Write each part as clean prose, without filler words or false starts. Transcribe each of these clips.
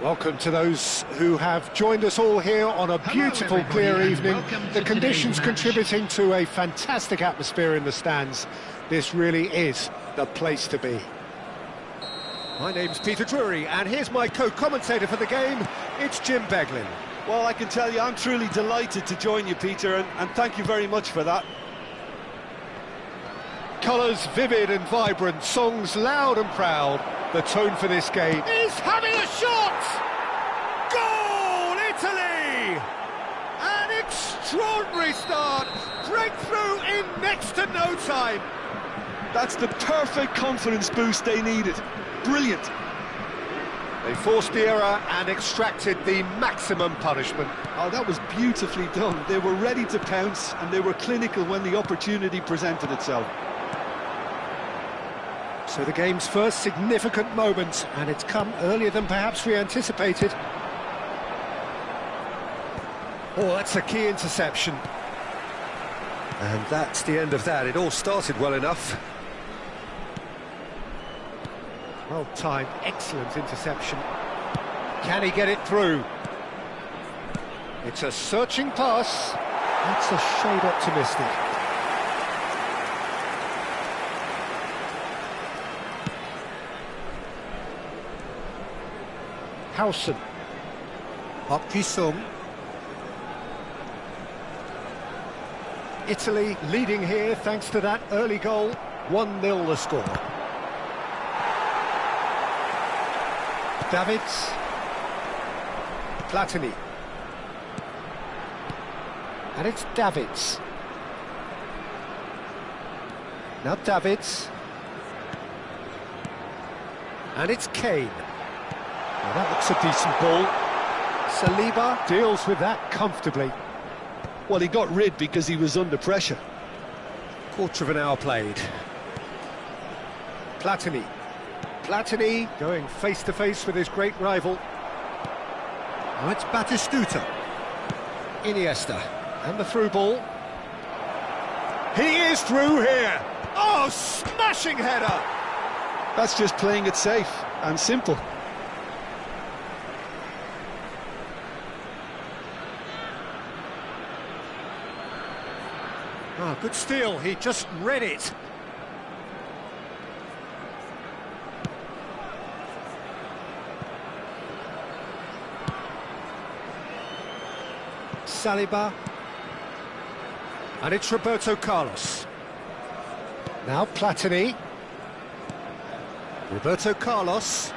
Welcome to those who have joined us all here on a beautiful, clear evening. The conditions contributing to a fantastic atmosphere in the stands. This really is the place to be. My name's Peter Drury, and here's my co-commentator for the game. It's Jim Beglin. Well, I can tell you, I'm truly delighted to join you, Peter, and thank you very much for that. Colours vivid and vibrant, songs loud and proud. The tone for this game is having a shot! Goal, Italy! An extraordinary start, breakthrough in next to no time. That's the perfect confidence boost they needed. Brilliant. They forced the error and extracted the maximum punishment. Oh, that was beautifully done. They were ready to pounce, and they were clinical when the opportunity presented itself. So the game's first significant moment, and it's come earlier than perhaps we anticipated. Oh, that's a key interception. And that's the end of that. It all started well enough. Well-timed, excellent interception. Can he get it through? It's a searching pass. That's a shade optimistic. Howson. Sung. Italy leading here thanks to that early goal. 1-0 the score. Davids. Platini. And it's Davids. Now Davids. And it's Kane. Well, that looks a decent ball. Saliba deals with that comfortably. Well, he got rid because he was under pressure. Quarter of an hour played. Platini. Platini going face-to-face with his great rival. Now it's Batistuta. Iniesta. And the through ball. He is through here. Oh, smashing header! That's just playing it safe and simple. Oh, good steal, he just read it. Saliba. And it's Roberto Carlos. Now Platini. Roberto Carlos.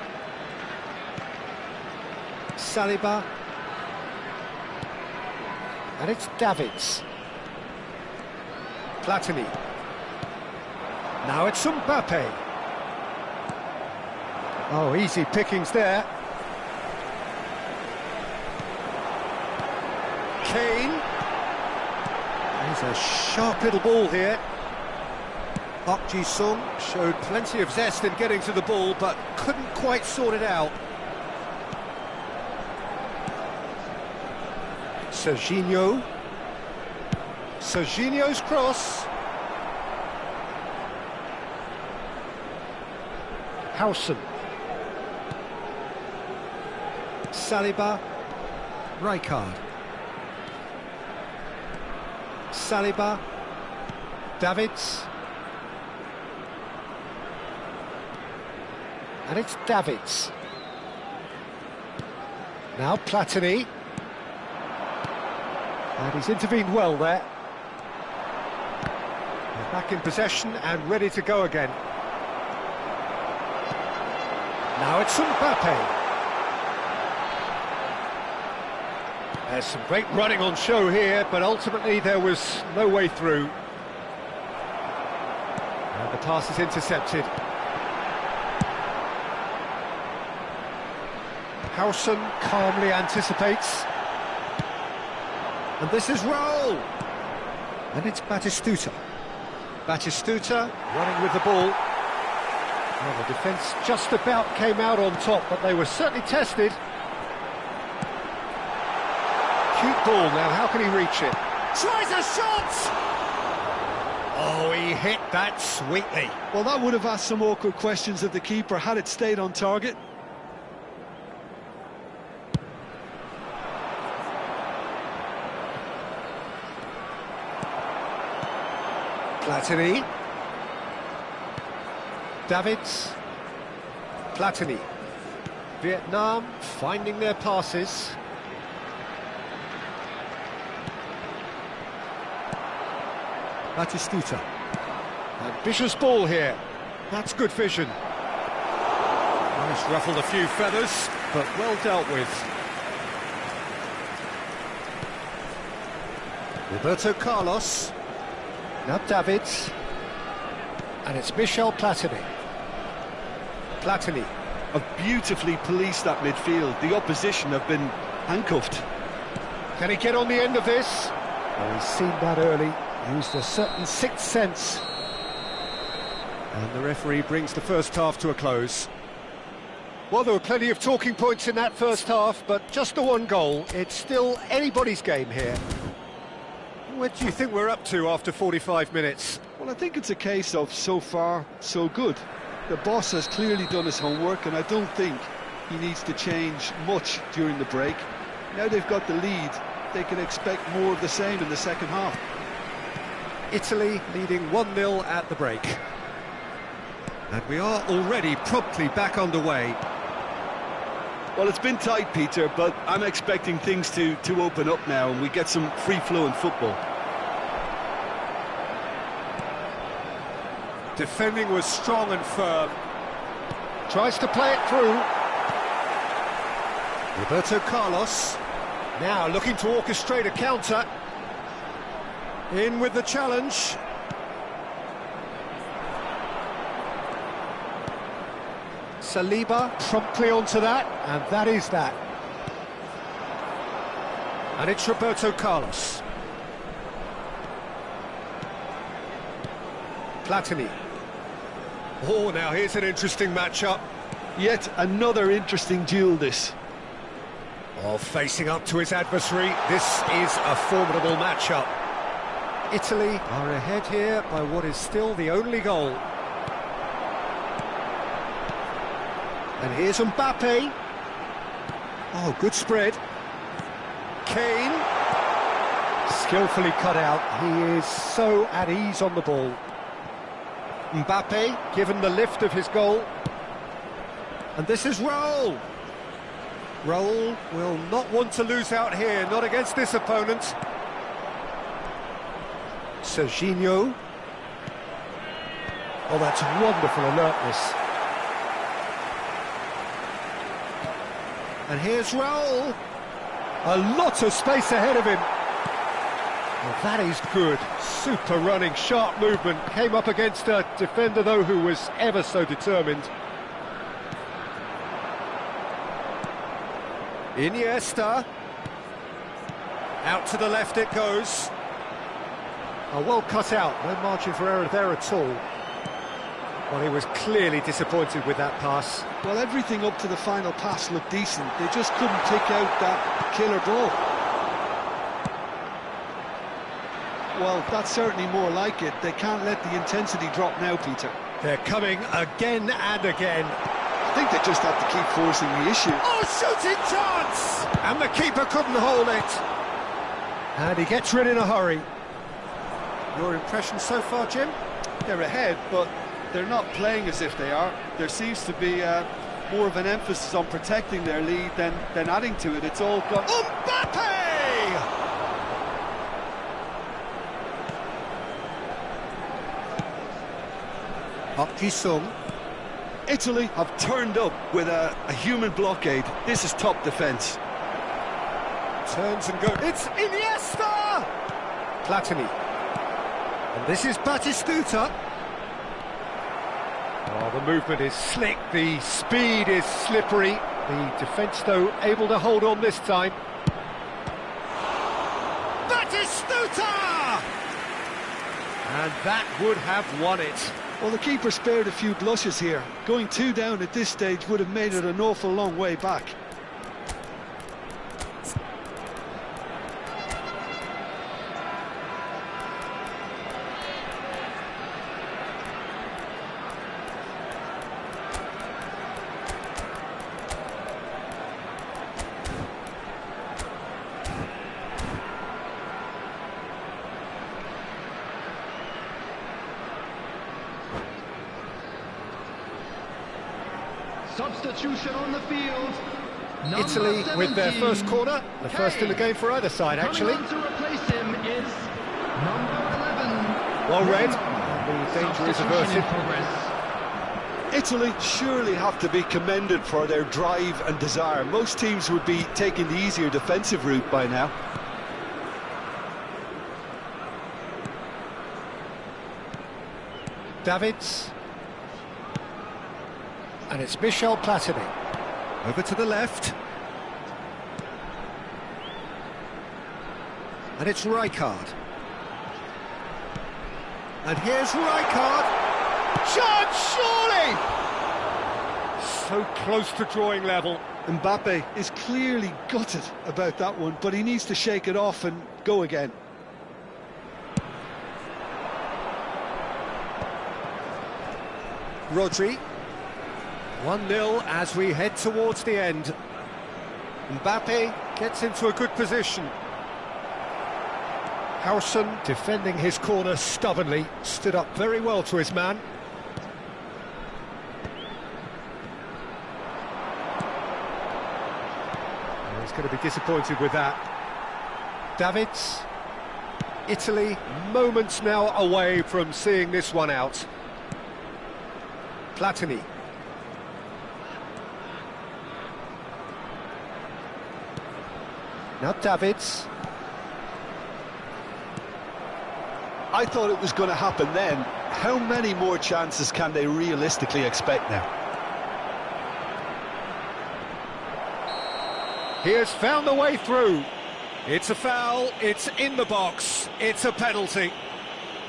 Saliba. And it's Davids. Platini. Now it's Mbappe. Oh, easy pickings there. Kane. There's a sharp little ball here. Sung showed plenty of zest in getting to the ball, but couldn't quite sort it out. Serginho. Serginho's cross. Howson. Saliba. Rijkaard. Saliba. Davids. And it's Davids. Now Platini. And he's intervened well there. Back in possession and ready to go again. Now it's Mbappe. There's some great running on show here, but ultimately there was no way through. And the pass is intercepted. Howson calmly anticipates. And this is Raul. And it's Batistuta. Batistuta running with the ball. Well, the defence just about came out on top, but they were certainly tested. Cute ball now, how can he reach it? Tries a shot! Oh, he hit that sweetly. Well, that would have asked some awkward questions of the keeper had it stayed on target. Platini. Davids. Platini. Vietnam finding their passes. Batistuta. Ambitious ball here. That's good vision. Well, it's ruffled a few feathers, but well dealt with. Roberto Carlos. Now Davids. And it's Michel Platini. Platini. Have beautifully policed that midfield. The opposition have been handcuffed. Can he get on the end of this? Oh, he's seen that early. Used a certain sixth sense. And the referee brings the first half to a close. Well, there were plenty of talking points in that first half, but just the one goal. It's still anybody's game here. What do you think we're up to after 45 minutes? Well, I think it's a case of so far, so good. The boss has clearly done his homework, and I don't think he needs to change much during the break. Now they've got the lead, they can expect more of the same in the second half. Italy leading 1-0 at the break. And we are already promptly back underway. Well, it's been tight, Peter, but I'm expecting things to open up now and we get some free-flowing football. Defending was strong and firm. Tries to play it through. Roberto Carlos. Now looking to orchestrate a counter. In with the challenge. Saliba promptly onto that, and that is that. And it's Roberto Carlos. Platini. Oh, now here's an interesting matchup. Yet another interesting duel, this. Oh, facing up to his adversary, this is a formidable matchup. Italy are ahead here by what is still the only goal. And here's Mbappe. Oh, good spread. Kane. Skillfully cut out. He is so at ease on the ball. Mbappe given the lift of his goal. And this is Raul. Raul will not want to lose out here, not against this opponent. Serginho. Oh, that's wonderful alertness. And here's Raul. A lot of space ahead of him. Well, that is good. Super running, sharp movement. Came up against a defender, though, who was ever so determined. Iniesta. Out to the left it goes. Oh, well cut out. No margin for error there at all. Well, he was clearly disappointed with that pass. Well, everything up to the final pass looked decent. They just couldn't pick out that killer ball. Well, that's certainly more like it. They can't let the intensity drop now, Peter. They're coming again and again. I think they just have to keep forcing the issue. Oh, shooting chance! And the keeper couldn't hold it. And he gets rid in a hurry. Your impression so far, Jim? They're ahead, but they're not playing as if they are. There seems to be more of an emphasis on protecting their lead than adding to it. It's all gone... Mbappe! Park Ji-sung. Italy have turned up with a human blockade. This is top defence. Turns and goes. It's Iniesta! Platini. And this is Batistuta. Oh, the movement is slick, the speed is slippery. The defence, though, able to hold on this time. Batistuta! And that would have won it. Well, the keeper spared a few blushes here. Going 2 down at this stage would have made it an awful long way back. Substitution on the field. Italy with their first corner, the first in the game for either side, actually. Coming on to replace him is number 11. Well read, the danger is averted. Italy surely have to be commended for their drive and desire. Most teams would be taking the easier defensive route by now. Davids. And it's Michel Platini. Over to the left. And it's Rijkaard. And here's Rijkaard. Chance, surely! So close to drawing level. Mbappe is clearly gutted about that one, but he needs to shake it off and go again. Rodri. 1-0 as we head towards the end. Mbappe gets into a good position. Howson, defending his corner stubbornly, stood up very well to his man. Oh, he's going to be disappointed with that. Davids. Italy, moments now away from seeing this one out. Platini. Now Davids. I thought it was going to happen then. How many more chances can they realistically expect now? He has found the way through. It's a foul, it's in the box, it's a penalty.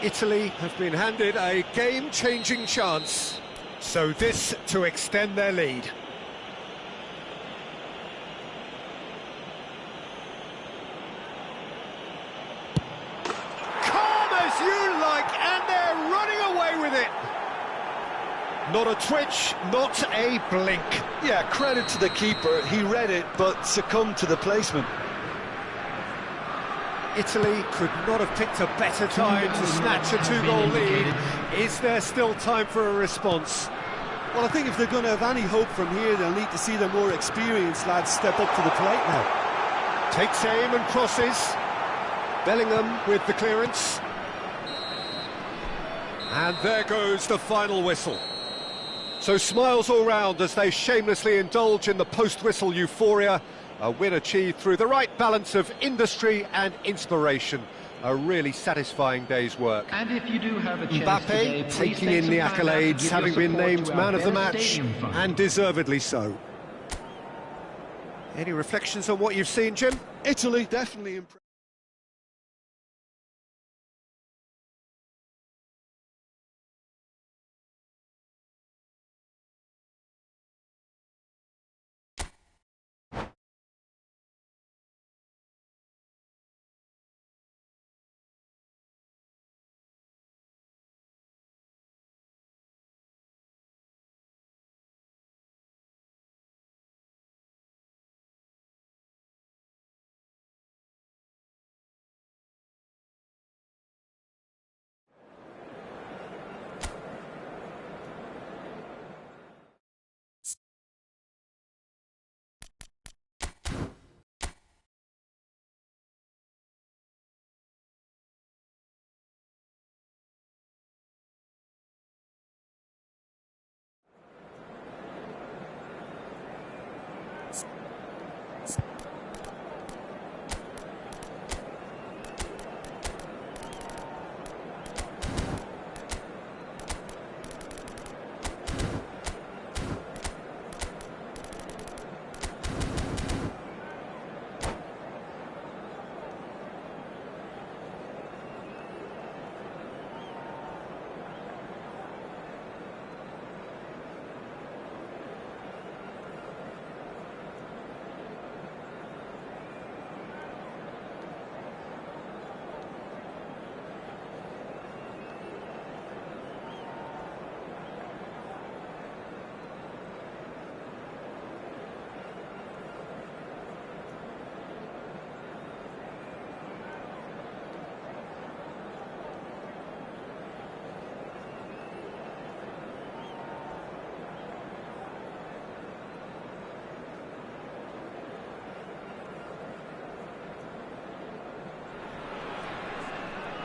Italy have been handed a game-changing chance. So this to extend their lead. You like, and they're running away with it. Not a twitch, not a blink. Yeah, credit to the keeper. He read it, but succumbed to the placement. Italy could not have picked a better time to snatch a two-goal lead. Is there still time for a response? Well, I think if they're going to have any hope from here, they'll need to see the more experienced lads step up to the plate now. Takes aim and crosses. Bellingham with the clearance. And there goes the final whistle. So smiles all round as they shamelessly indulge in the post-whistle euphoria. A win achieved through the right balance of industry and inspiration. A really satisfying day's work. And if you do have a chance Mbappe today, taking in the accolades, having been named man of the match, and deservedly so. Any reflections on what you've seen, Jim? Italy definitely impressed.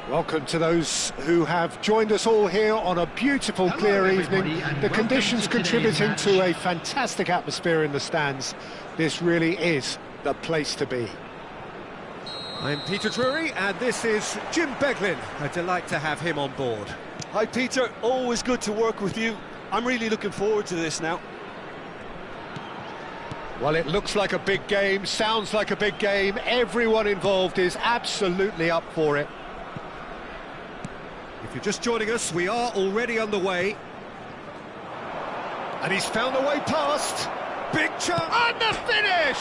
Welcome to those who have joined us all here on a beautiful, clear evening. The conditions contributing to a fantastic atmosphere in the stands. This really is the place to be. I'm Peter Drury, and this is Jim Beglin. A delight to have him on board. Hi Peter, always good to work with you. I'm really looking forward to this now. Well, it looks like a big game, sounds like a big game. Everyone involved is absolutely up for it. If you're just joining us, we are already underway. And he's found a way past. Big chance! And the finish!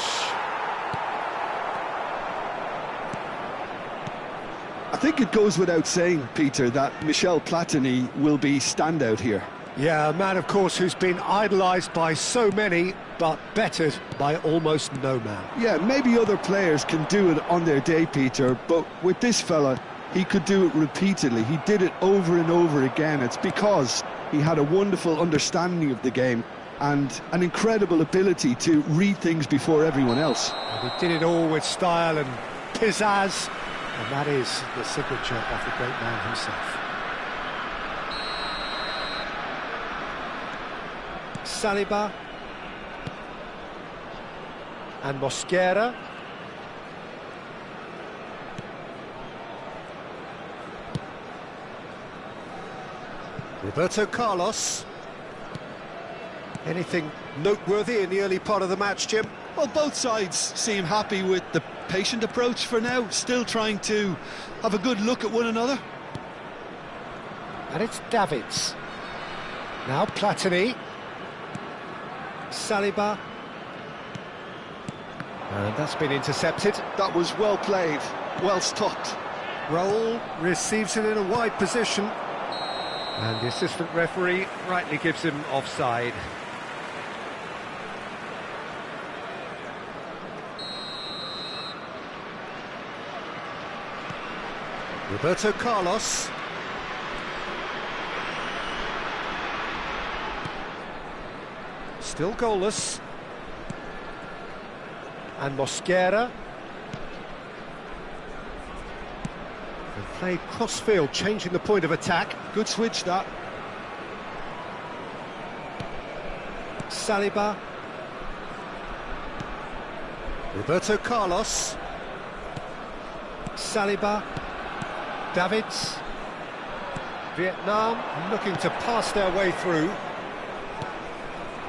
I think it goes without saying, Peter, that Michel Platini will be standout here. Yeah, a man, of course, who's been idolised by so many, but bettered by almost no man. Yeah, maybe other players can do it on their day, Peter, but with this fella, he could do it repeatedly. He did it over and over again. It's because he had a wonderful understanding of the game and an incredible ability to read things before everyone else. And he did it all with style and pizzazz, and that is the signature of the great man himself. Saliba and Mosquera. Roberto Carlos. Anything noteworthy in the early part of the match, Jim? Well, both sides seem happy with the patient approach for now, still trying to have a good look at one another. And it's Davids. Now Platini. Saliba. And that's been intercepted. That was well played, well stopped. Raul receives it in a wide position. And the assistant referee rightly gives him offside. Roberto Carlos. Still goalless. And Mosquera. And played cross-field, changing the point of attack. Good switch, that. Saliba. Roberto Carlos. Saliba. Davids. Vietnam looking to pass their way through.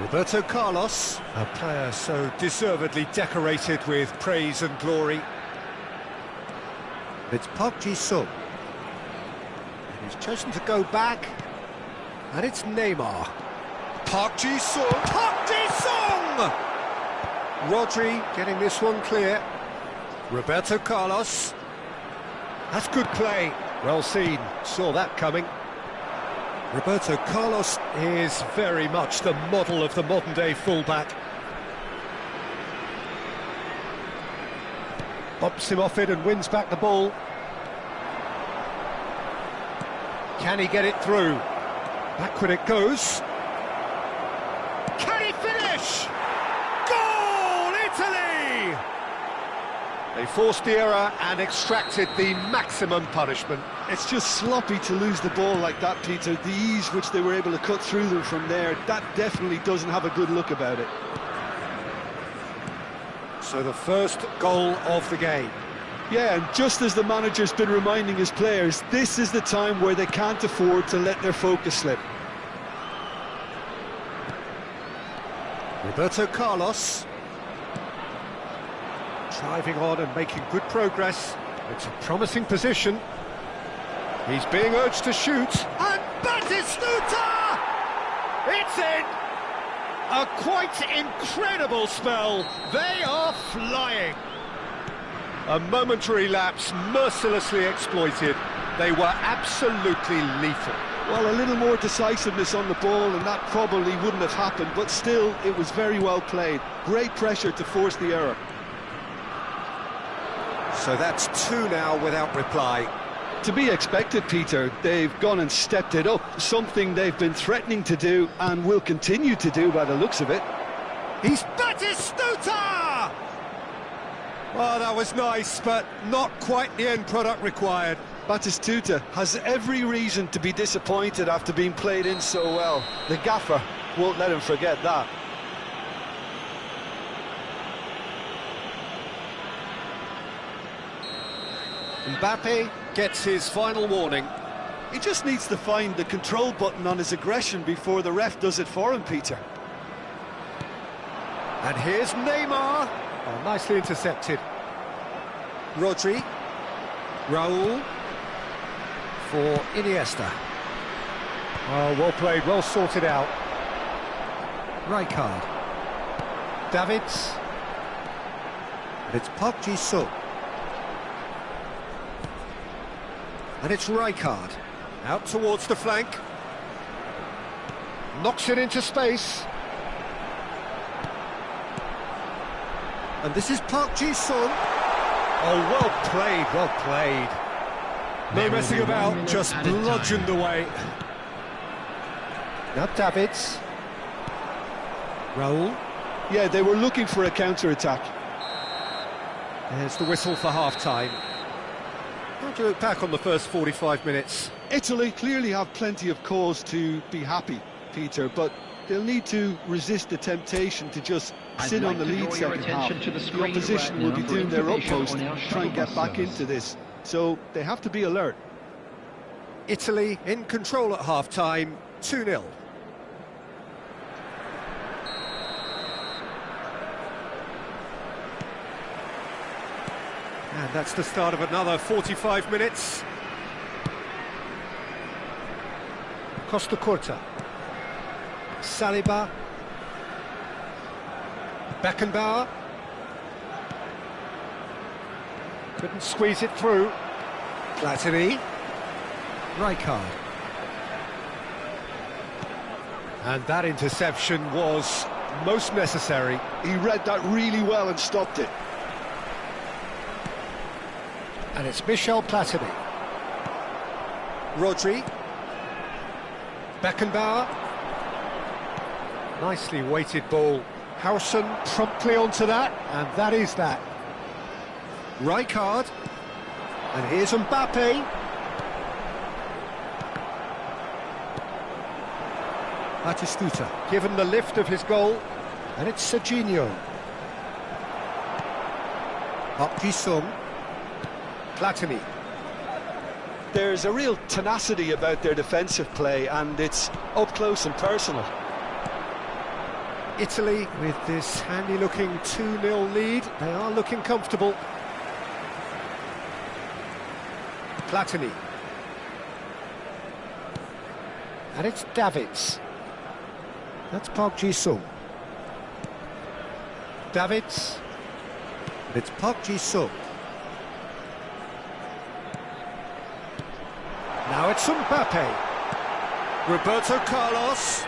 Roberto Carlos, a player so deservedly decorated with praise and glory. It's Park Ji-sung. He's chosen to go back, and it's Neymar. Park Ji-sung! Park Ji-sung! Rodri getting this one clear. Roberto Carlos. That's good play. Well seen. Saw that coming. Roberto Carlos is very much the model of the modern-day fullback. Bumps him off it and wins back the ball. Can he get it through? Backward it goes. Can he finish? Goal, Italy! They forced the error and extracted the maximum punishment. It's just sloppy to lose the ball like that, Peter. The ease which they were able to cut through them from there, that definitely doesn't have a good look about it. So the first goal of the game. Yeah, and just as the manager's been reminding his players, this is the time where they can't afford to let their focus slip. Roberto Carlos. Driving on and making good progress. It's a promising position. He's being urged to shoot. And Batistuta! It's in! A quite incredible spell. They are flying. A momentary lapse mercilessly exploited. They were absolutely lethal. Well, a little more decisiveness on the ball and that probably wouldn't have happened, but still, it was very well played. Great pressure to force the error. So that's two now without reply. To be expected, Peter. They've gone and stepped it up, something they've been threatening to do and will continue to do by the looks of it. He's Batistuta! Oh, that was nice, but not quite the end product required. Batistuta has every reason to be disappointed after being played in so well. The gaffer won't let him forget that. Mbappe gets his final warning. He just needs to find the control button on his aggression before the ref does it for him, Peter. And here's Neymar. Oh, nicely intercepted. Rodri. Raul. For Iniesta. Oh, well played, well sorted out. Rijkaard. Davids. And it's Park Ji-sung. And it's Rijkaard. Out towards the flank. Knocks it into space. And this is Park Ji-sung. Oh, well played, well played. No messing about, just bludgeoned away. Now Davids. Raul. Yeah, they were looking for a counter-attack. There's the whistle for half-time. How do you look back on the first 45 minutes? Italy clearly have plenty of cause to be happy, Peter, but they'll need to resist the temptation to just sit on the lead second half. The opposition will be doing their utmost to try and get back into this, so they have to be alert. Italy in control at half-time, 2-0. And that's the start of another 45 minutes. Costa Curta. Saliba. Beckenbauer. Couldn't squeeze it through. Platini. Rijkaard. And that interception was most necessary. He read that really well and stopped it. And it's Michel Platini. Rodri. Beckenbauer. Nicely weighted ball. Harrison promptly onto that, and that is that. Rijkaard. And here's Mbappe. Batistuta. Given the lift of his goal, and it's Serginho. Park Ji-sung. Platini. There's a real tenacity about their defensive play, and it's up close and personal. Italy, with this handy-looking 2-0 lead, they are looking comfortable. Platini. And it's Davids. That's Park Ji-sung. Davids. And it's Park Ji-sung. Now it's Mbappe. Roberto Carlos.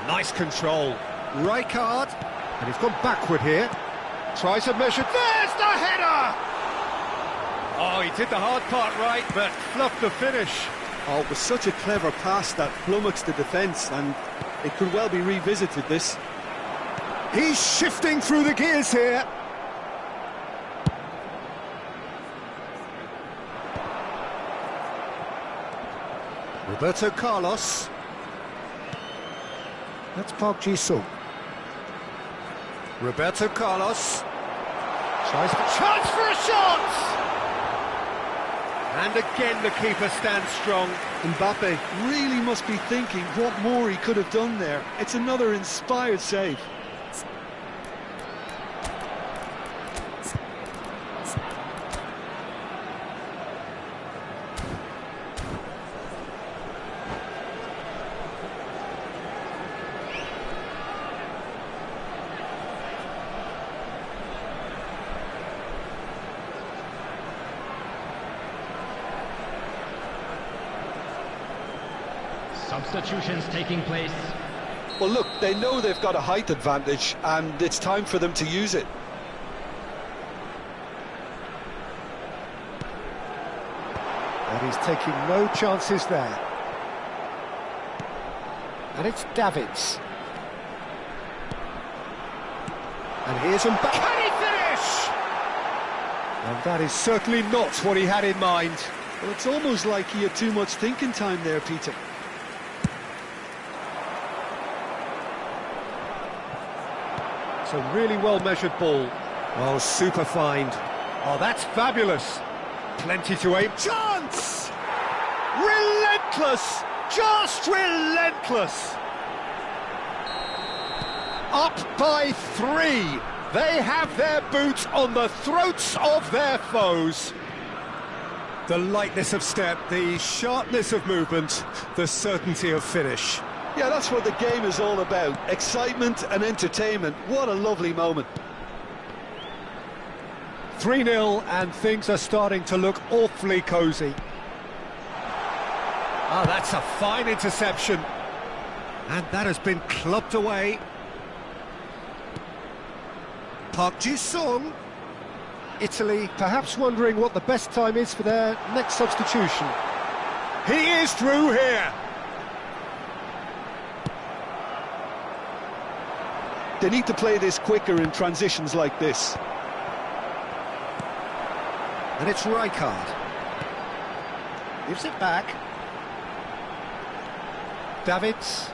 Nice control. Rijkaard. And he's gone backward here. Tries a measure. There's the header! Oh, he did the hard part right, but fluffed the finish. Oh, it was such a clever pass that flummoxed the defence, and it could well be revisited, this. He's shifting through the gears here. Roberto Carlos. That's Park Ji-sung. Roberto Carlos. Tries the chance for a shot! And again the keeper stands strong. Mbappe really must be thinking what more he could have done there. It's another inspired save. Substitutions taking place. Well, look, they know they've got a height advantage, and it's time for them to use it. And he's taking no chances there. And it's Davids. And here's Mbappe. Can he finish? And that is certainly not what he had in mind. Well, it's almost like he had too much thinking time there, Peter. It's a really well-measured ball. Oh, super find. Oh, that's fabulous. Plenty to aim. Chance! Relentless! Just relentless! Up by 3. They have their boots on the throats of their foes. The lightness of step, the sharpness of movement, the certainty of finish. Yeah, that's what the game is all about. Excitement and entertainment. What a lovely moment. 3-0 and things are starting to look awfully cosy. Ah, that's a fine interception. And that has been clubbed away. Park Ji-sung. Italy perhaps wondering what the best time is for their next substitution. He is through here. They need to play this quicker in transitions like this. And it's Rijkaard. Gives it back. Davids.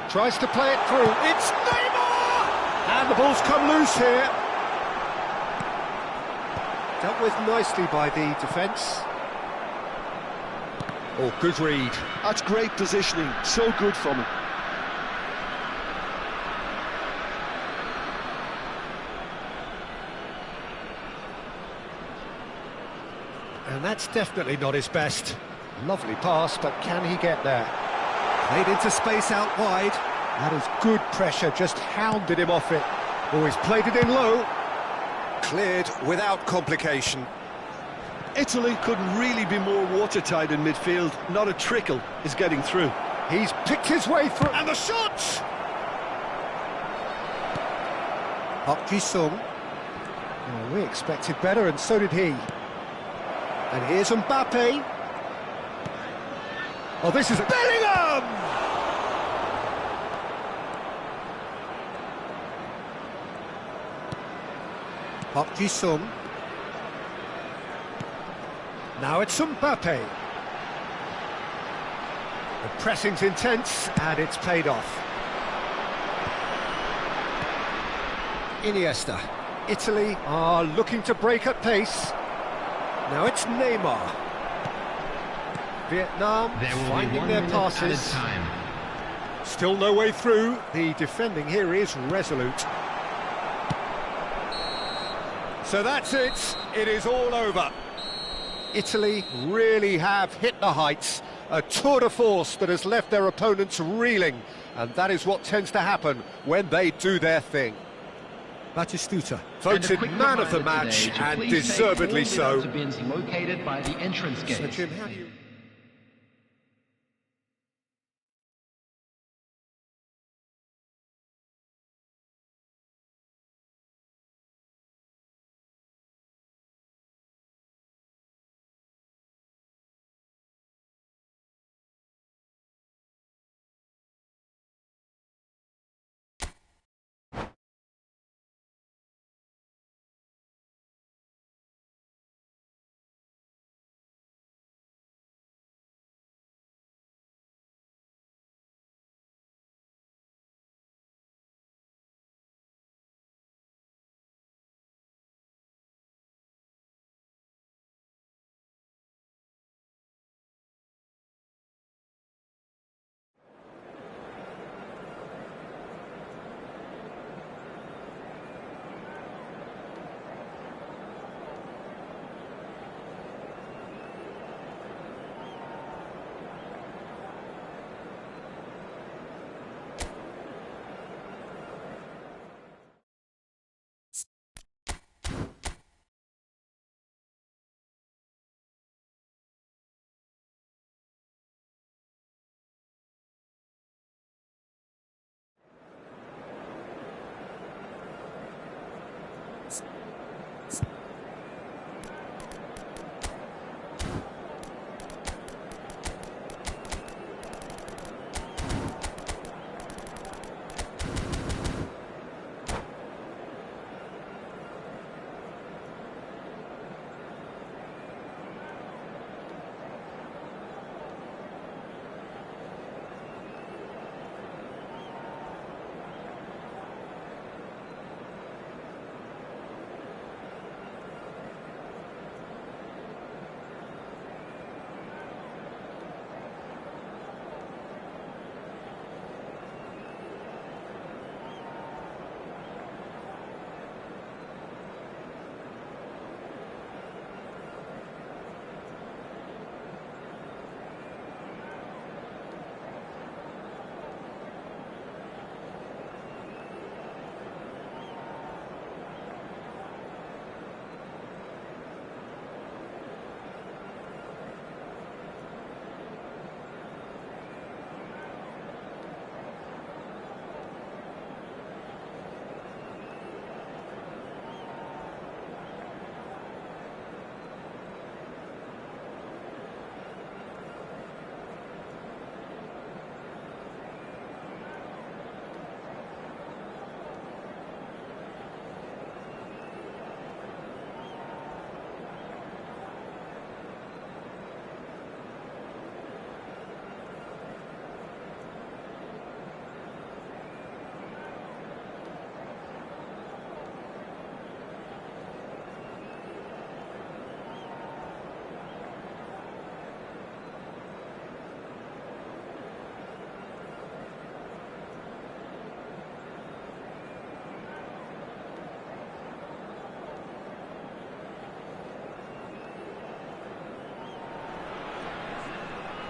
Tries to play it through. It's Neymar! And the ball's come loose here. Dealt with nicely by the defence. Oh, good read. That's great positioning. So good from him. And that's definitely not his best. Lovely pass, but can he get there? Played into space out wide. That is good pressure, just hounded him off it. Oh, he's played it in low. Cleared without complication. Italy couldn't really be more watertight in midfield. Not a trickle is getting through. He's picked his way through. And the shot! Park Ji-sung. Oh, we expected better, and so did he. And here's Mbappe. Oh, this is a... Bellingham! Park Ji-sung. Now it's Mbappe. The pressing's intense, and it's paid off. Iniesta. Italy are looking to break at pace. Now it's Neymar. Vietnam finding their passes. Still no way through. The defending here is resolute. So that's it. It is all over. Italy really have hit the heights. A tour de force that has left their opponents reeling. And that is what tends to happen when they do their thing. Batistuta voted man of the match, and deservedly so. Located by the entrance gate. So Jim, how do you...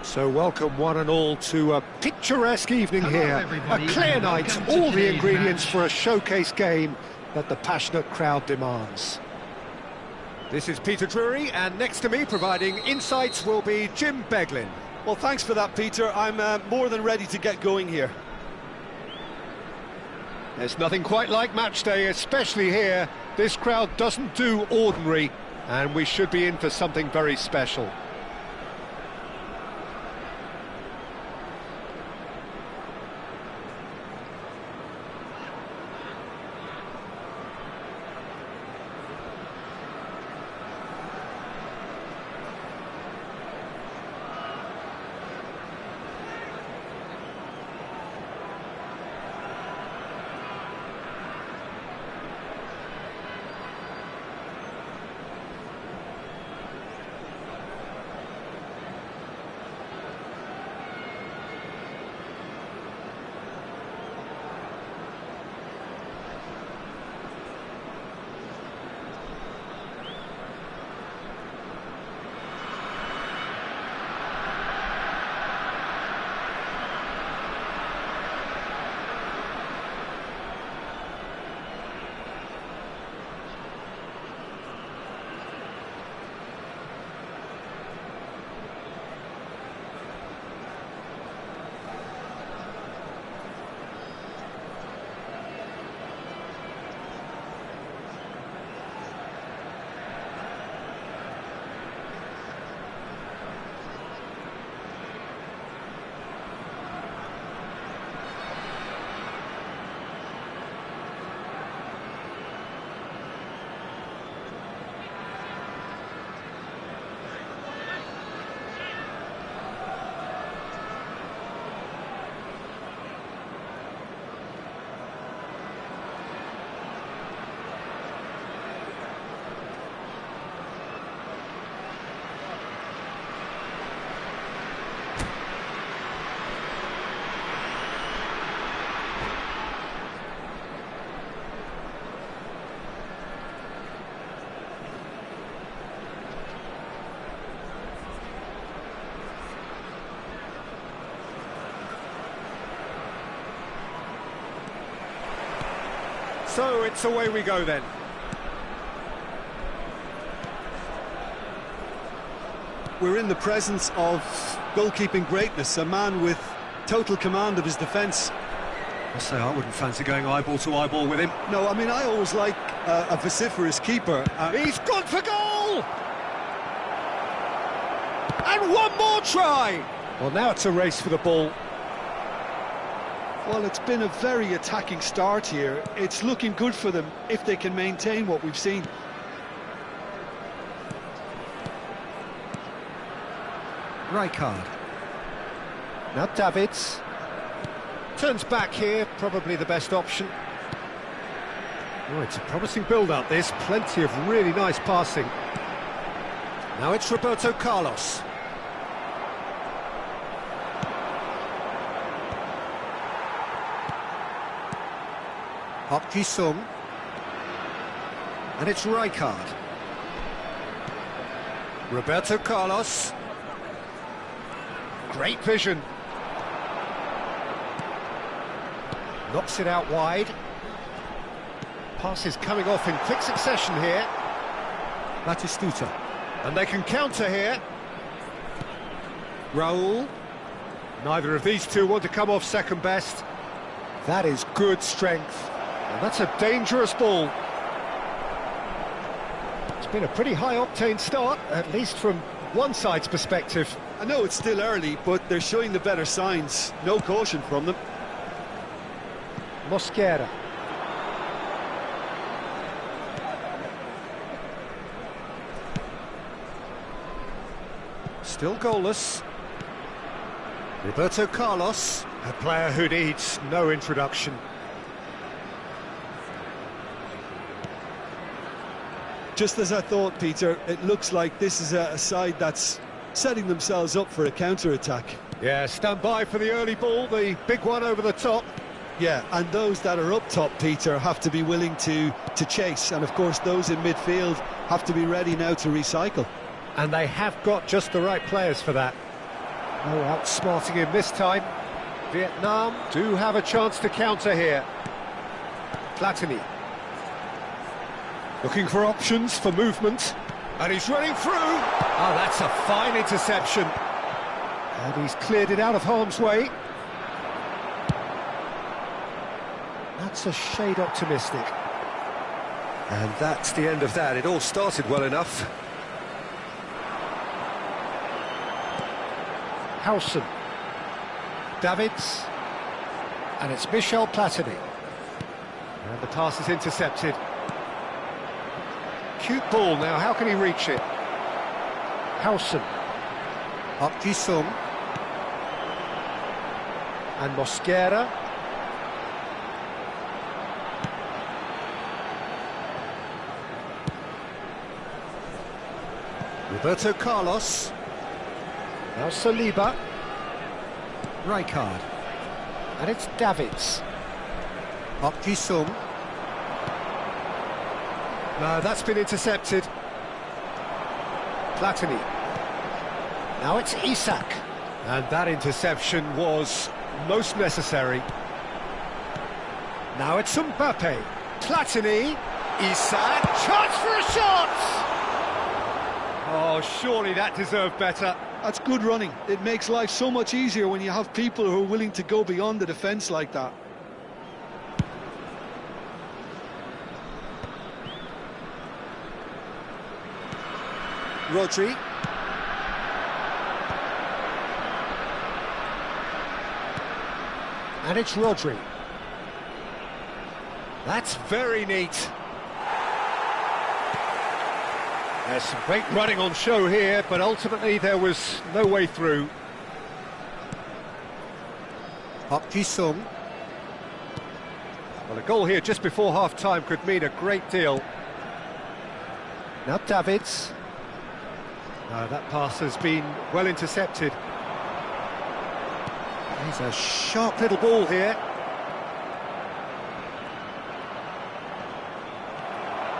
So welcome one and all to a picturesque evening here, a clear night, all the ingredients for a showcase game that the passionate crowd demands. This is Peter Drury, and next to me providing insights will be Jim Beglin. Well, thanks for that, Peter. I'm more than ready to get going here. There's nothing quite like match day, especially here. This crowd doesn't do ordinary, and we should be in for something very special. So it's away we go then. We're in the presence of goalkeeping greatness, a man with total command of his defence. I say I wouldn't fancy going eyeball to eyeball with him. No, I mean, I always like a vociferous keeper. He's gone for goal! And one more try! Well, now it's a race for the ball. Well, it's been a very attacking start here. It's looking good for them if they can maintain what we've seen. Rijkaard. Now Davids. Turns back here, probably the best option. Oh, it's a promising build-up, this. Plenty of really nice passing. Now it's Roberto Carlos. Park Ji-sung. And it's Rijkaard. Roberto Carlos. Great vision. Knocks it out wide. Passes coming off in quick succession here. Batistuta. And they can counter here. Raul. Neither of these two want to come off second best. That is good strength. And that's a dangerous ball. It's been a pretty high-octane start, at least from one side's perspective. I know it's still early, but they're showing the better signs. No caution from them. Mosquera. Still goalless. Roberto Carlos. A player who needs no introduction. Just as I thought, Peter, it looks like this is a side that's setting themselves up for a counter-attack. Yeah, stand by for the early ball, the big one over the top. Yeah, and those that are up top, Peter, have to be willing to chase. And, of course, those in midfield have to be ready now to recycle. And they have got just the right players for that. No outsmarting him this time. Vietnam do have a chance to counter here. Platini. Looking for options for movement. And he's running through. Oh, that's a fine interception. And he's cleared it out of harm's way. That's a shade optimistic. And that's the end of that. It all started well enough. Howson. Davids. And it's Michel Platini. And the pass is intercepted. Cute ball now, how can he reach it? Howson. Up Jisung. And Mosquera. Roberto Carlos. Now Saliba. Rijkaard. And it's Davids. Up Jisung. No, that's been intercepted. Platini. Now it's Isak. And that interception was most necessary. Now it's Mbappe. Platini. Isak. Chance for a shot! Oh, surely that deserved better. That's good running. It makes life so much easier when you have people who are willing to go beyond the defence like that. Rodri. And it's Rodri. That's very neat. There's some great running on show here, but ultimately there was no way through. Up Jisung. Well, a goal here just before half-time could mean a great deal. Now Davids. That pass has been well intercepted. He's a sharp little ball here.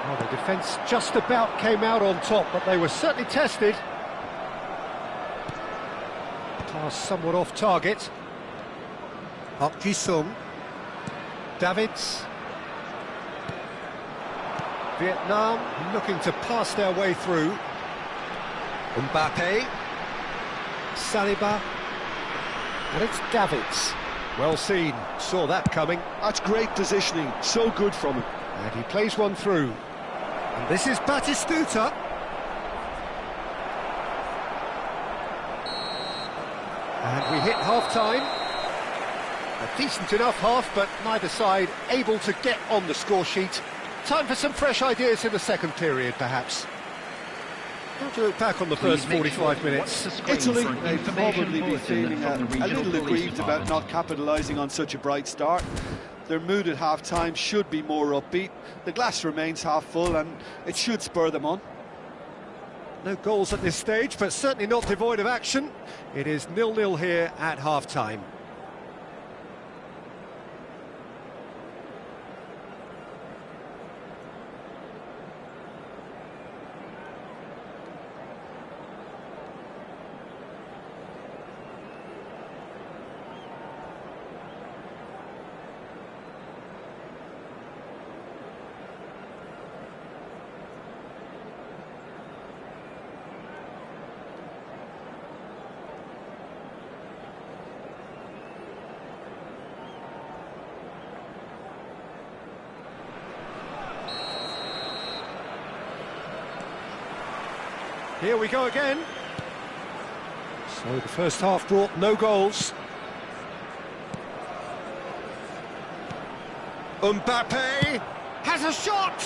Well, the defence just about came out on top, but they were certainly tested. Pass somewhat off target. Up Jisung. Davids. Vietnam looking to pass their way through. Mbappe. Saliba. And it's Davids. Well seen, saw that coming. That's great positioning, so good from him. And he plays one through. And this is Batistuta. And we hit half-time. A decent enough half, but neither side able to get on the score sheet. Time for some fresh ideas in the second period, perhaps. How do you look back on the first 45 minutes? Italy may probably be feeling a little aggrieved about not capitalising on such a bright start. Their mood at half-time should be more upbeat. The glass remains half full and it should spur them on. No goals at this stage, but certainly not devoid of action. It is 0-0 here at half-time. Here we go again. So the first half brought no goals. Mbappe has a shot!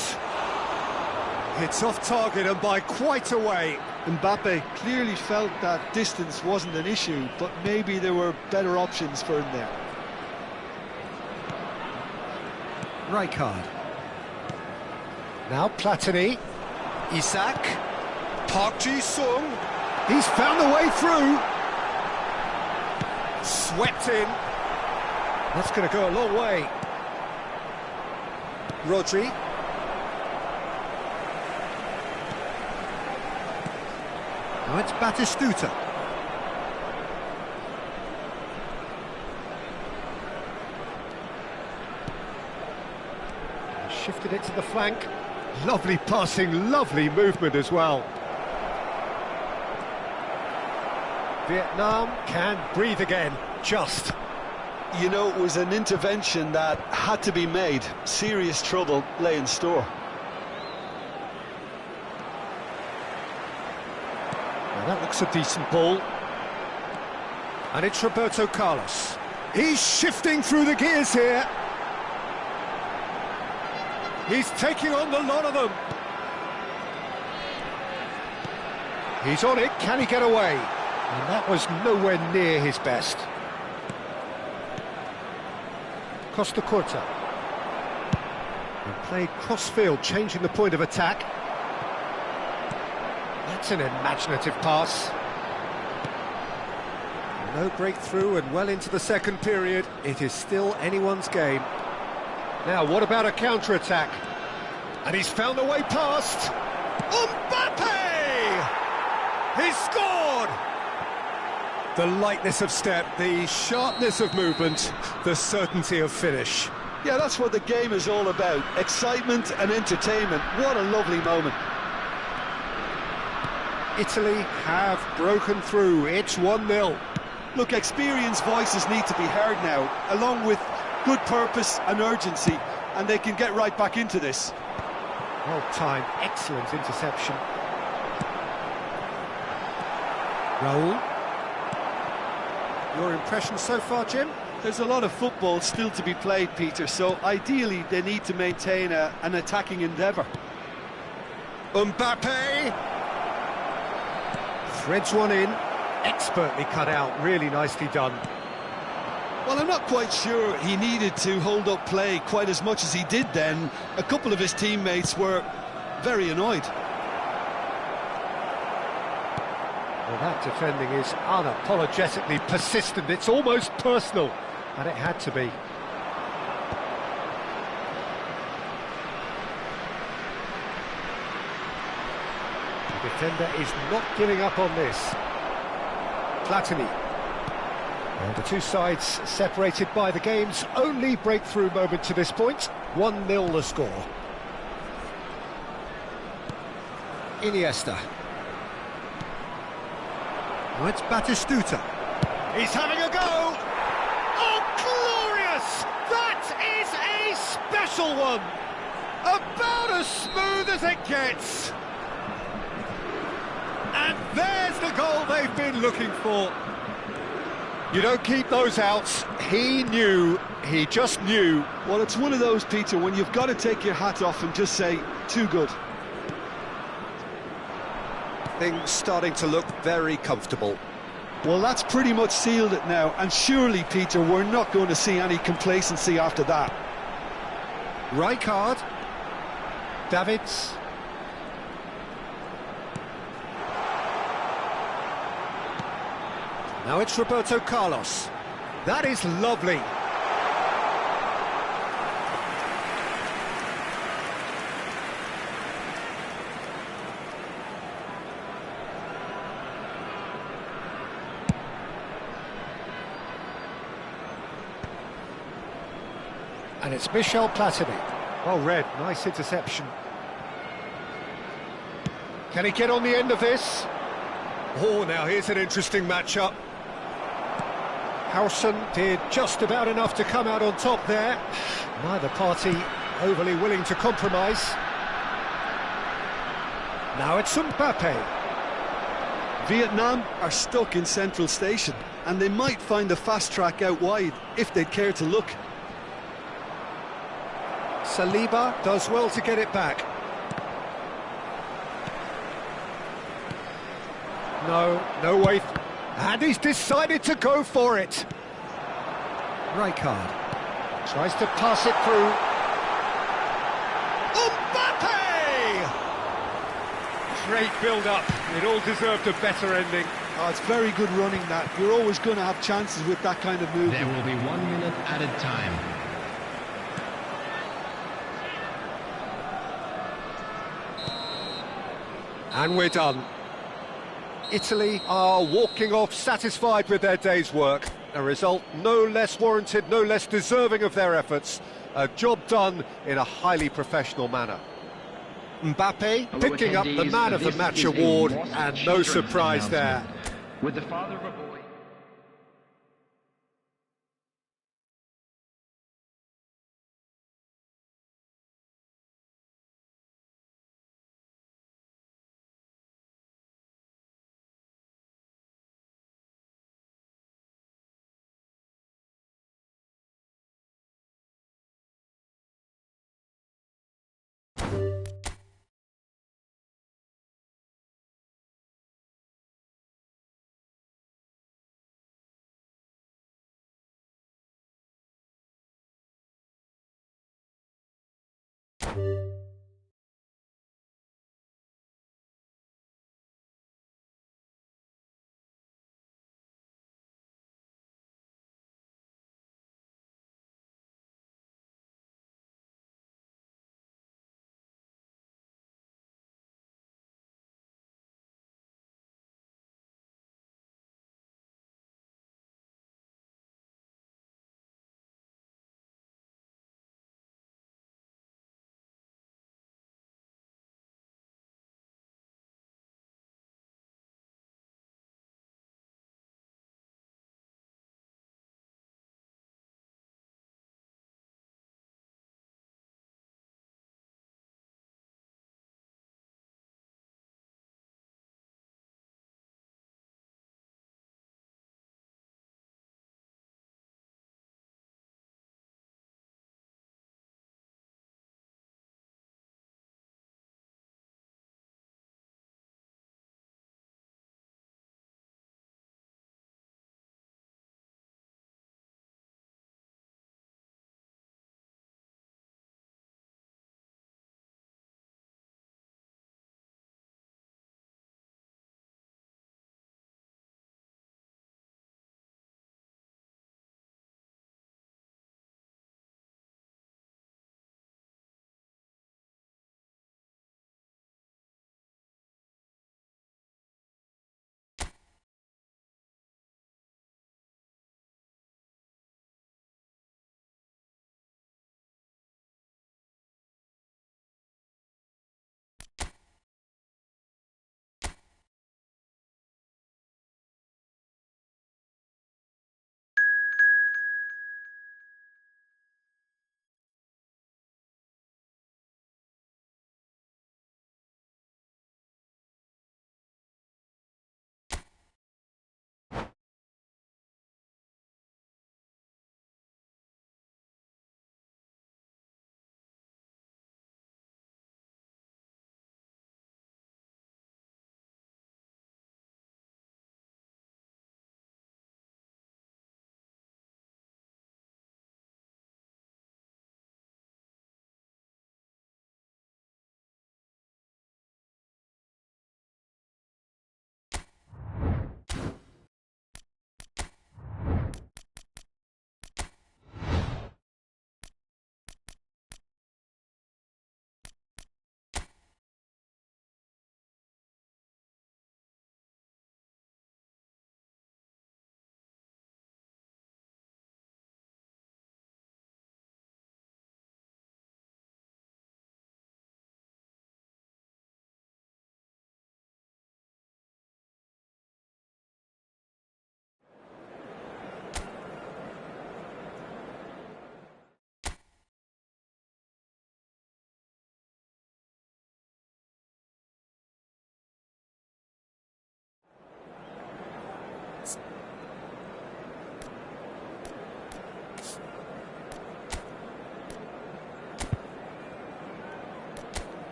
It's off target and by quite a way. Mbappe clearly felt that distance wasn't an issue, but maybe there were better options for him there. Rijkaard. Now Platini. Isak. Park Ji-sung. He's found a way through. Swept in. That's going to go a long way. Rodri. Now it's Batistuta. shifted it to the flank. Lovely passing, lovely movement as well. Vietnam can breathe again, just. You know, it was an intervention that had to be made. Serious trouble lay in store. Now that looks a decent ball. And it's Roberto Carlos. He's shifting through the gears here. He's taking on the lot of them. He's on it, can he get away? And that was nowhere near his best. Costa Curta. And played cross-field, changing the point of attack. That's an imaginative pass. No breakthrough and well into the second period. It is still anyone's game. Now, what about a counter-attack? And he's found a way past. Mbappe! He's scored! The lightness of step, the sharpness of movement, the certainty of finish. Yeah, that's what the game is all about. Excitement and entertainment. What a lovely moment. Italy have broken through. It's 1-0. Look, experienced voices need to be heard now, along with good purpose and urgency, and they can get right back into this. Well timed, excellent interception. Raul. Your impression so far, Jim? There's a lot of football still to be played, Peter, so ideally they need to maintain an attacking endeavour. Mbappe! Threads one in, expertly cut out, really nicely done. Well, I'm not quite sure he needed to hold up play quite as much as he did then. A couple of his teammates were very annoyed. Well, that defending is unapologetically persistent. It's almost personal, and it had to be. The defender is not giving up on this. Platini. And the two sides separated by the game's only breakthrough moment to this point. 1-0 the score. Iniesta. Now it's Batistuta. He's having a go! Oh, glorious! That is a special one! About as smooth as it gets! And there's the goal they've been looking for. You don't keep those outs. He knew, he just knew. Well, it's one of those, Peter, when you've got to take your hat off and just say, too good. Things starting to look very comfortable. Well, that's pretty much sealed it now, and surely, Peter, we're not going to see any complacency after that. Rijkaard. Davids. Now it's Roberto Carlos. That is lovely. And it's Michel Platini. Well read, nice interception. Can he get on the end of this? Oh, now here's an interesting matchup. Howson did just about enough to come out on top there. Neither party overly willing to compromise. Now it's Mbappe. Vietnam are stuck in Central Station, and they might find a fast track out wide if they'd care to look. Saliba does well to get it back. No way. And he's decided to go for it. Rijkaard tries to pass it through. Mbappe! Great build-up. It all deserved a better ending. Oh, it's very good running, that. You're always going to have chances with that kind of movement. There will be 1 minute added time. And we're done. Italy are walking off satisfied with their day's work. A result no less warranted, no less deserving of their efforts. A job done in a highly professional manner. Mbappe picking up the Man of the Match award, and no surprise there. With the father of a boy.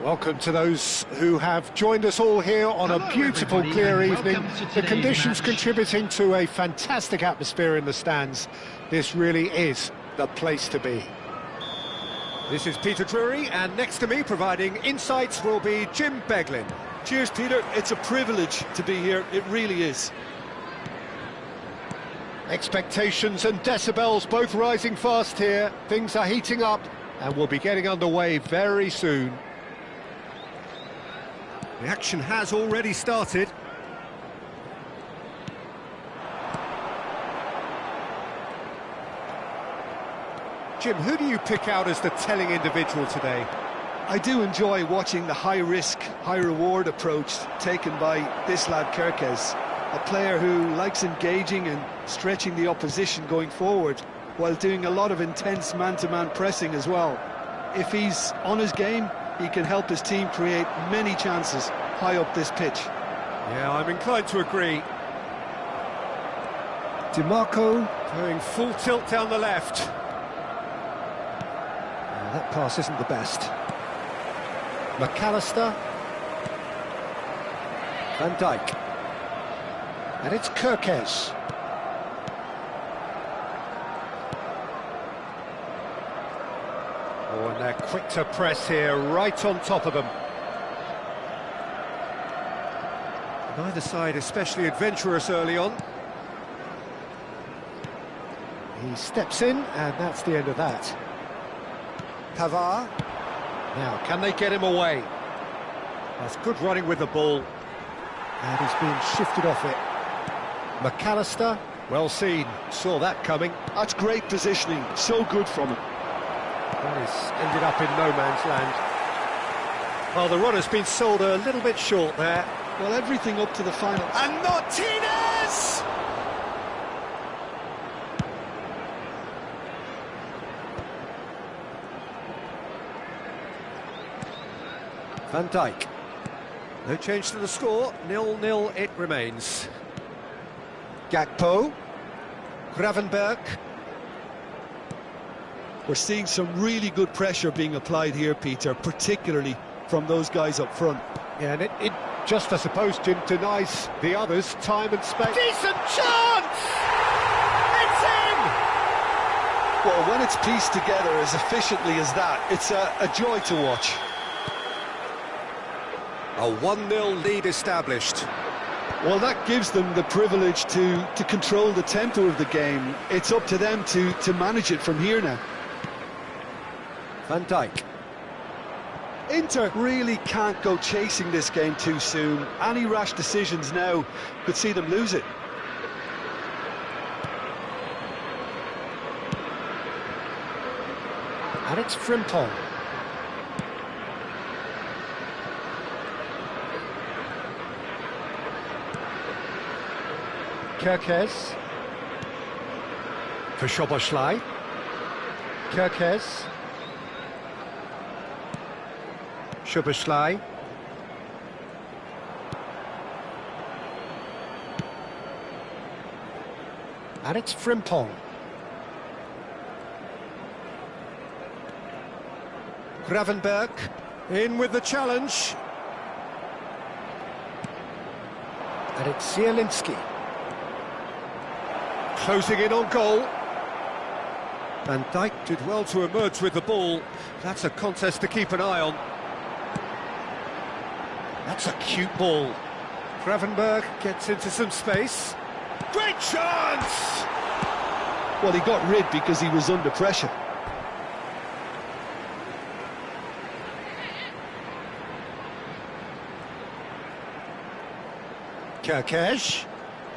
Welcome to those who have joined us all here on a beautiful, clear evening. The conditions contributing to a fantastic atmosphere in the stands. This really is the place to be. This is Peter Drury, and next to me, providing insights, will be Jim Beglin. Cheers, Peter. It's a privilege to be here. It really is. Expectations and decibels both rising fast here. Things are heating up and we'll be getting underway very soon. The action has already started. Jim, who do you pick out as the telling individual today? I do enjoy watching the high-risk, high-reward approach taken by this lad Kerkez, a player who likes engaging and stretching the opposition going forward while doing a lot of intense man-to-man pressing as well. If he's on his game, he can help his team create many chances high up this pitch. Yeah, I'm inclined to agree. DiMarco Going full tilt down the left. That pass isn't the best. McAllister. Van Dijk. And it's Kerkez. Oh, and they're quick to press here, right on top of them. Neither side especially adventurous early on. He steps in, and that's the end of that. Pavard. Now, can they get him away? That's good running with the ball. And he's being shifted off it. McAllister, well seen, saw that coming. That's great positioning, so good from him. That has ended up in no man's land. Well, the run has been sold a little bit short there. Well, everything up to the final. And Martinez! Van Dijk. No change to the score, 0-0 it remains. Gakpo. Gravenberch. We're seeing some really good pressure being applied here, Peter, particularly from those guys up front. Yeah, and it just, I suppose, denies the others time and space. Decent chance! It's in! Well, when it's pieced together as efficiently as that, it's a joy to watch. A 1-0 lead established. Well, that gives them the privilege to control the tempo of the game. It's up to them to manage it from here now. Van Dijk. Inter really can't go chasing this game too soon. Any rash decisions now could see them lose it. And it's Frimpong. Kerkez. For Szoboszlai. Kerkez. Szoboszlai. And it's Frimpong. Gravenberch in with the challenge. And it's Zielinski. Closing in on goal. Van Dijk did well to emerge with the ball. That's a contest to keep an eye on. That's a cute ball. Gravenberch gets into some space. Great chance! Well, he got rid because he was under pressure. Kerkez.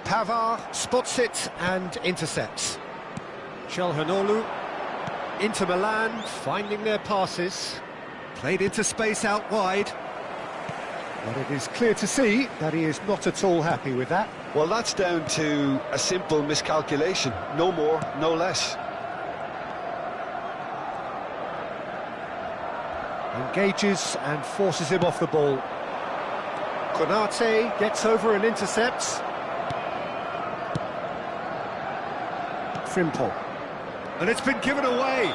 Pavard spots it and intercepts. Çalhanoğlu, Inter Milan finding their passes. Played into space out wide. But it is clear to see that he is not at all happy with that. Well, that's down to a simple miscalculation. No more, no less. Engages and forces him off the ball. Konate gets over and intercepts. Frimpong. And it's been given away.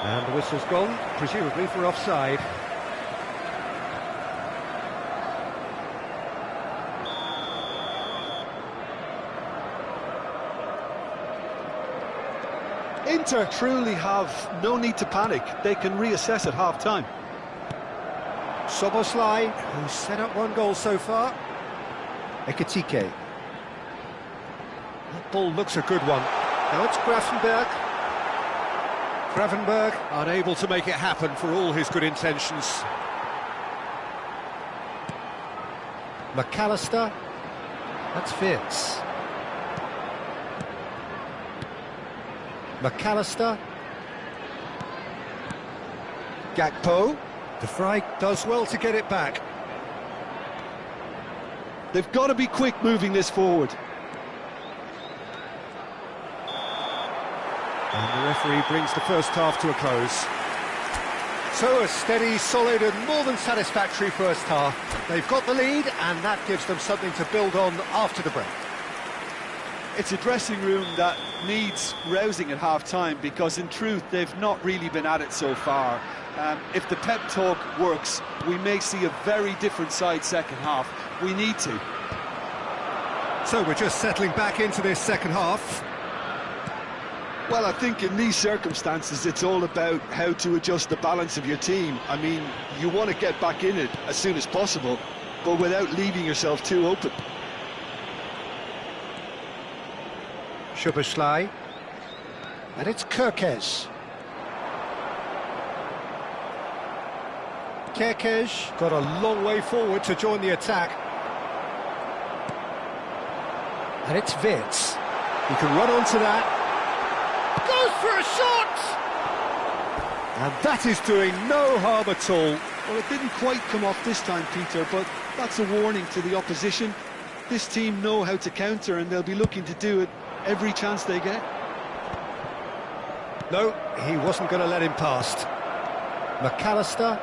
And the whistle's gone, presumably for offside. Inter truly have no need to panic. They can reassess at half-time. Soboslai, who's set up one goal so far. Ekitike. That ball looks a good one. Now it's Gravenberg. Gravenberg unable to make it happen for all his good intentions. McAllister. That's Fitz. McAllister. Gakpo. De Vrij does well to get it back. They've got to be quick moving this forward. And the referee brings the first half to a close. So a steady, solid and more than satisfactory first half. They've got the lead and that gives them something to build on after the break. It's a dressing room that needs rousing at half-time because in truth they've not really been at it so far. If the pep talk works, we may see a very different side second half. We need to. So we're just settling back into this second half. Well, I think in these circumstances it's all about how to adjust the balance of your team. I mean, you want to get back in it as soon as possible, but without leaving yourself too open. Szoboszlai. And it's Kerkez. Kerkez got a long way forward to join the attack. And it's Wits. He can run onto that. Goes for a shot! And that is doing no harm at all. Well, it didn't quite come off this time, Peter, but that's a warning to the opposition. This team know how to counter and they'll be looking to do it every chance they get. No, he wasn't going to let him past. McAllister.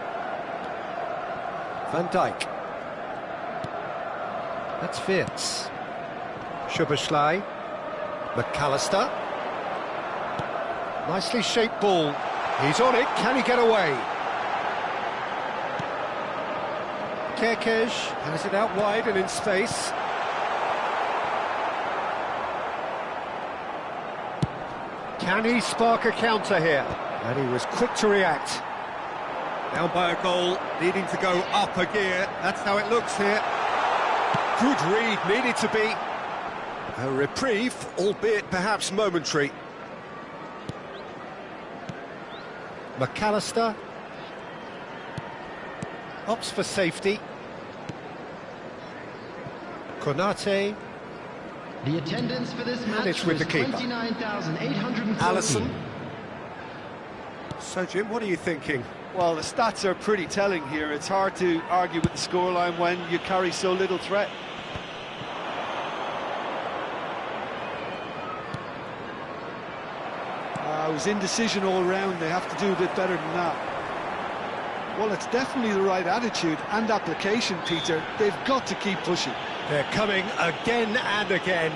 Van Dijk. That's Fitz. Szoboszlai. McAllister. Nicely shaped ball. He's on it. Can he get away? Kerkez has it out wide and in space. Can he spark a counter here? And he was quick to react. Down by a goal, needing to go up a gear. That's how it looks here. Good read, needed to be. A reprieve, albeit perhaps momentary. McAllister. Opts for safety. Konate. The attendance for this match it's with was the keeper. 29,814. Alisson. So, Jim, what are you thinking? Well, the stats are pretty telling here. It's hard to argue with the scoreline when you carry so little threat. It was indecision all round. They have to do a bit better than that. Well, it's definitely the right attitude and application, Peter. They've got to keep pushing. They're coming again and again.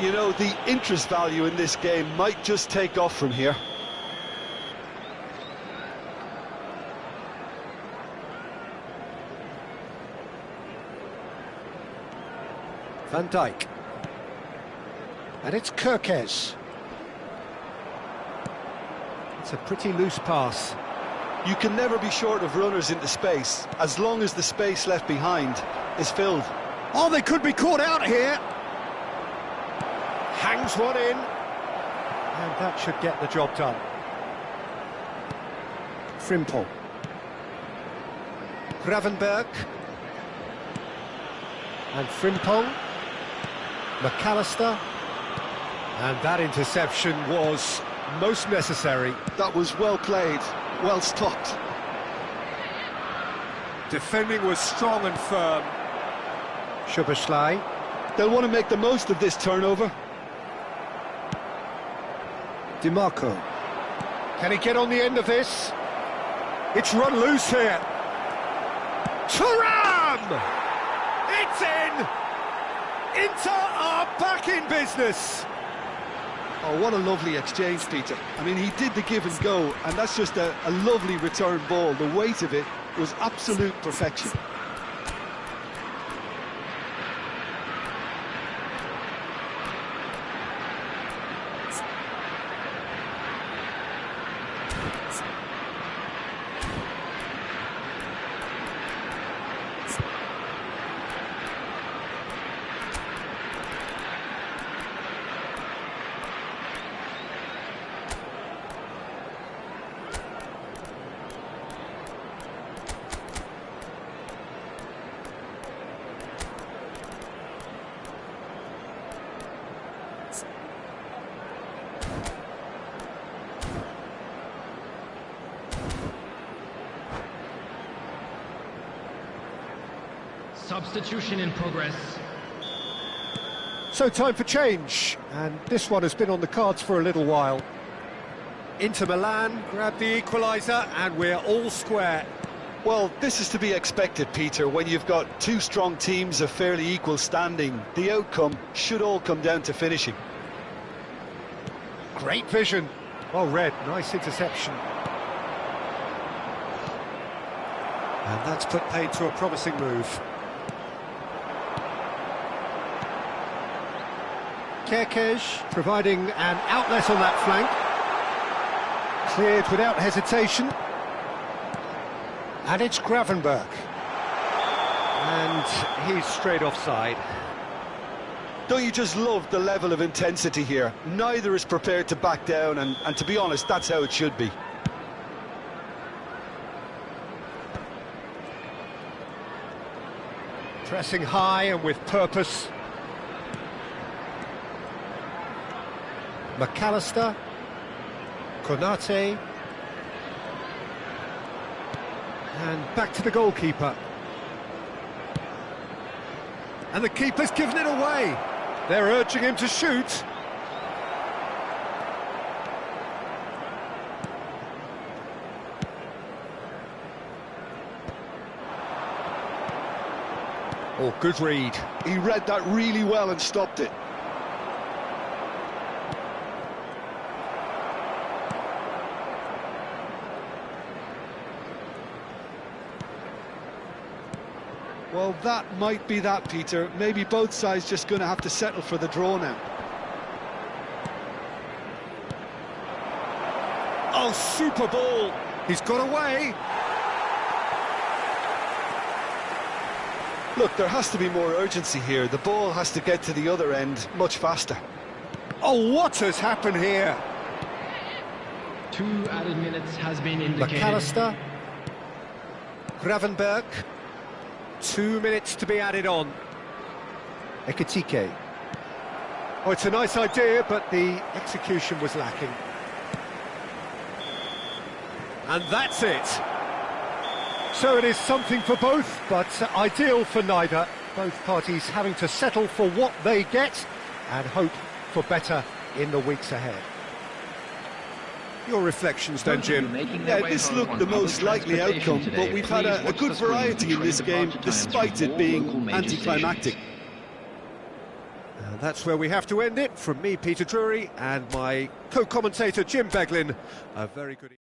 You know, the interest value in this game might just take off from here. Van Dijk. And it's Kerkez. It's a pretty loose pass. You can never be short of runners into space, as long as the space left behind is filled. Oh, they could be caught out here. Hangs one in. And that should get the job done. Frimpong. Gravenberg. And Frimpong. McAllister. And that interception was most necessary. That was well played, well stopped. Defending was strong and firm. Szoboszlai. They'll want to make the most of this turnover. DiMarco. Can he get on the end of this? It's run loose here. Thuram! It's in! Inter are back in business. Oh, what a lovely exchange, Peter. I mean, he did the give and go, and that's just a lovely return ball. The weight of it was absolute perfection. Substitution in progress. So time for change, and this one has been on the cards for a little while. Inter Milan grab the equaliser, and we're all square. Well, this is to be expected, Peter. When you've got two strong teams of fairly equal standing, the outcome should all come down to finishing. Great vision. Well read, nice interception. And that's put paid to a promising move. Kerkez providing an outlet on that flank. Cleared without hesitation. And it's Gravenberch. And he's straight offside. Don't you just love the level of intensity here? Neither is prepared to back down, and to be honest, that's how it should be. Pressing high and with purpose. McAllister. Konate. And back to the goalkeeper. And the keeper's given it away. They're urging him to shoot. Oh, good read. He read that really well and stopped it. Well, that might be that, Peter. Maybe both sides just going to have to settle for the draw now. Oh, super ball. He's got away. Look, there has to be more urgency here. The ball has to get to the other end much faster. Oh, what has happened here? 2 added minutes has been indicated. McAllister. Gravenberch. 2 minutes to be added on. Ekitike. Oh, it's a nice idea, but the execution was lacking. And that's it. So it is something for both, but ideal for neither. Both parties having to settle for what they get and hope for better in the weeks ahead. Your reflections then, Jim? Yeah, this looked the most likely outcome, but we've had a good variety in this game, despite it being anticlimactic. And that's where we have to end it. From me, Peter Drury, and my co-commentator, Jim Beglin. A very good one.